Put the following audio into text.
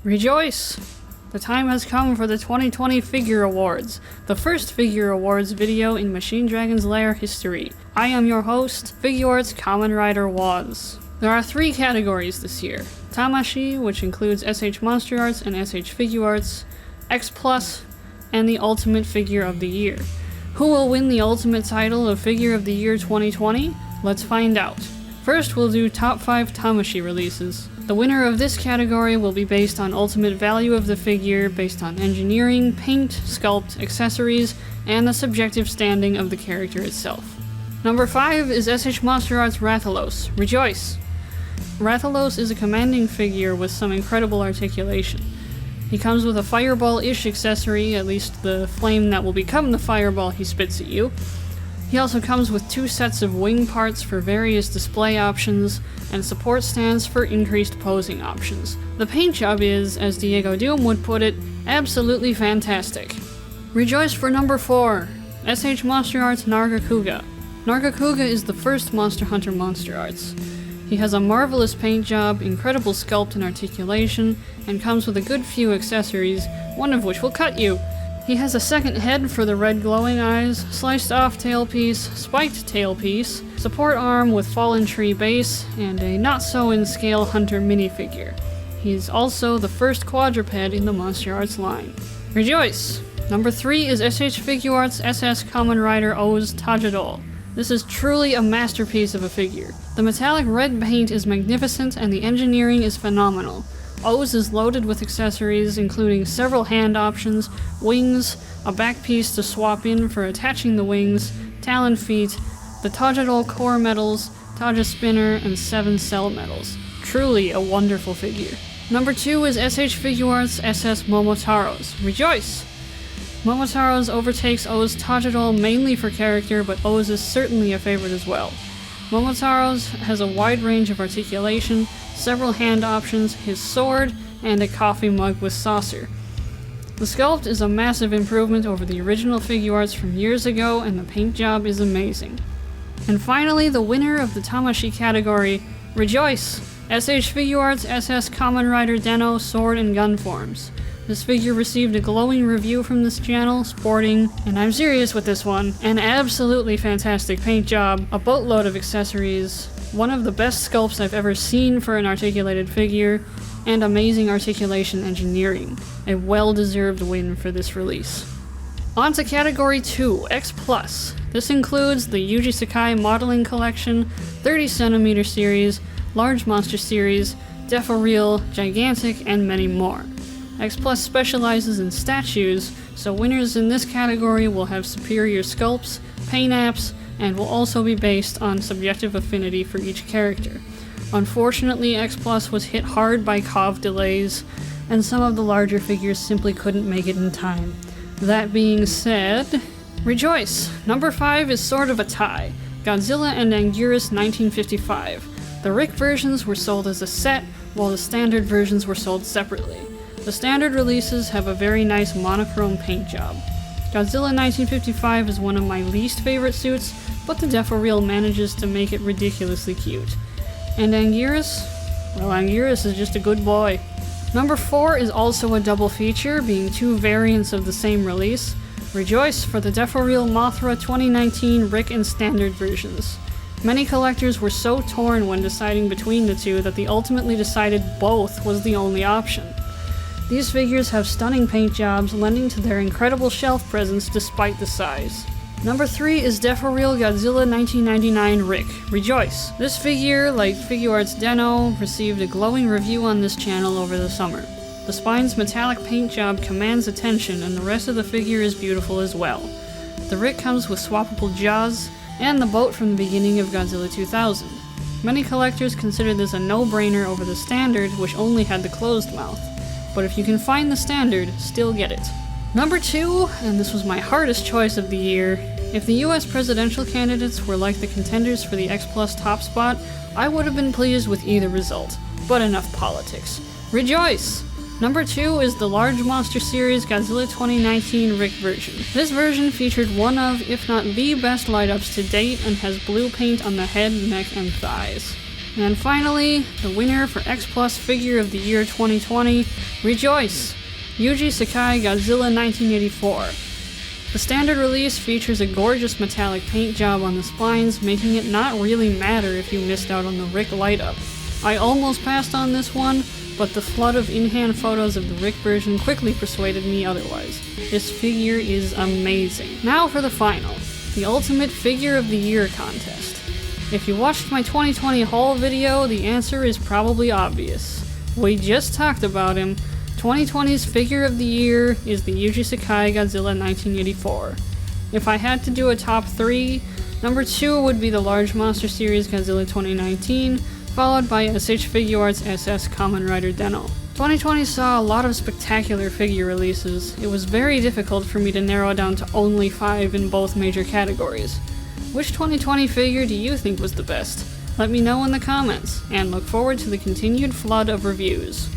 Rejoice! The time has come for the 2020 Figure Awards, the first Figure Awards video in Machine Dragon's Lair history. I am your host, Figuarts Kamen Rider Waz. There are 3 categories this year. Tamashi, which includes SH Monster Arts and SH Figuarts, X Plus, and the Ultimate Figure of the Year. Who will win the ultimate title of Figure of the Year 2020? Let's find out. First, we'll do top 5 Tamashi releases. The winner of this category will be based on ultimate value of the figure, based on engineering, paint, sculpt, accessories, and the subjective standing of the character itself. Number 5 is SH Monster Arts Rathalos. Rejoice! Rathalos is a commanding figure with some incredible articulation. He comes with a fireball-ish accessory, at least the flame that will become the fireball he spits at you. He also comes with 2 sets of wing parts for various display options, and support stands for increased posing options. The paint job is, as Diego Doom would put it, absolutely fantastic. Rejoice for number 4, SH Monster Arts Nargacuga. Nargacuga is the first Monster Hunter Monster Arts. He has a marvelous paint job, incredible sculpt and articulation, and comes with a good few accessories, one of which will cut you. He has a second head for the red glowing eyes, sliced off tailpiece, spiked tailpiece, support arm with fallen tree base, and a not-so-in-scale hunter minifigure. He's also the first quadruped in the Monster Arts line. Rejoice! Number 3 is SH Figuarts SS Kamen Rider O's Tajidol. This is truly a masterpiece of a figure. The metallic red paint is magnificent and the engineering is phenomenal. O's is loaded with accessories including several hand options, wings, a back piece to swap in for attaching the wings, talon feet, the Tajidol core medals, Taja spinner, and 7 cell medals. Truly a wonderful figure. Number 2 is SH Figuarts SS Momotaro's. Rejoice! Momotaro's overtakes O's Tajidol mainly for character, but O's is certainly a favorite as well. Momotaro's has a wide range of articulation, several hand options, his sword, and a coffee mug with saucer. The sculpt is a massive improvement over the original Figuarts from years ago, and the paint job is amazing. And finally, the winner of the Tamashi category, Rejoice! SH Figuarts SS Kamen Rider Den-O Sword and Gun Forms. This figure received a glowing review from this channel, sporting, and I'm serious with this one, an absolutely fantastic paint job, a boatload of accessories, one of the best sculpts I've ever seen for an articulated figure, and amazing articulation engineering. A well-deserved win for this release. On to Category 2, X+. This includes the Yuji Sakai Modeling Collection, 30cm series, Large Monster series, Defo-Real, Gigantic, and many more. X Plus specializes in statues, so winners in this category will have superior sculpts, paint apps, and will also be based on subjective affinity for each character. Unfortunately, X Plus was hit hard by COV delays, and some of the larger figures simply couldn't make it in time. That being said, Rejoice! Number 5 is sort of a tie. Godzilla and Anguirus 1955. The Rick versions were sold as a set, while the standard versions were sold separately. The standard releases have a very nice monochrome paint job. Godzilla 1955 is one of my least favorite suits, but the Defo-Real manages to make it ridiculously cute. And Anguirus? Well, Anguirus is just a good boy. Number 4 is also a double feature, being 2 variants of the same release. Rejoice for the Defo-Real Mothra 2019 Rick and Standard versions. Many collectors were so torn when deciding between the two that they ultimately decided both was the only option. These figures have stunning paint jobs, lending to their incredible shelf presence despite the size. Number 3 is Defo-Real Godzilla 1999 Rick. Rejoice! This figure, like Figuarts Den-O, received a glowing review on this channel over the summer. The spine's metallic paint job commands attention, and the rest of the figure is beautiful as well. The Rick comes with swappable jaws, and the boat from the beginning of Godzilla 2000. Many collectors consider this a no-brainer over the standard, which only had the closed mouth. But if you can find the standard, still get it. Number 2, and this was my hardest choice of the year, if the US presidential candidates were like the contenders for the X Plus top spot, I would have been pleased with either result. But enough politics. Rejoice! Number 2 is the Large Monster Series Godzilla 2019 Rick version. This version featured one of, if not the best light-ups to date, and has blue paint on the head, neck, and thighs. And finally, the winner for X Plus Figure of the Year 2020, rejoice! Yuji Sakai Godzilla 1984. The standard release features a gorgeous metallic paint job on the spines, making it not really matter if you missed out on the Rick light-up. I almost passed on this one, but the flood of in-hand photos of the Rick version quickly persuaded me otherwise. This figure is amazing. Now for the final, the Ultimate Figure of the Year contest. If you watched my 2020 haul video, the answer is probably obvious. We just talked about him. 2020's Figure of the Year is the Yuji Sakai Godzilla 1984. If I had to do a top 3, number 2 would be the Large Monster Series Godzilla 2019, followed by SH Figuarts SS Kamen Rider Den-O. 2020 saw a lot of spectacular figure releases. It was very difficult for me to narrow down to only 5 in both major categories. Which 2020 figure do you think was the best? Let me know in the comments, and look forward to the continued flood of reviews.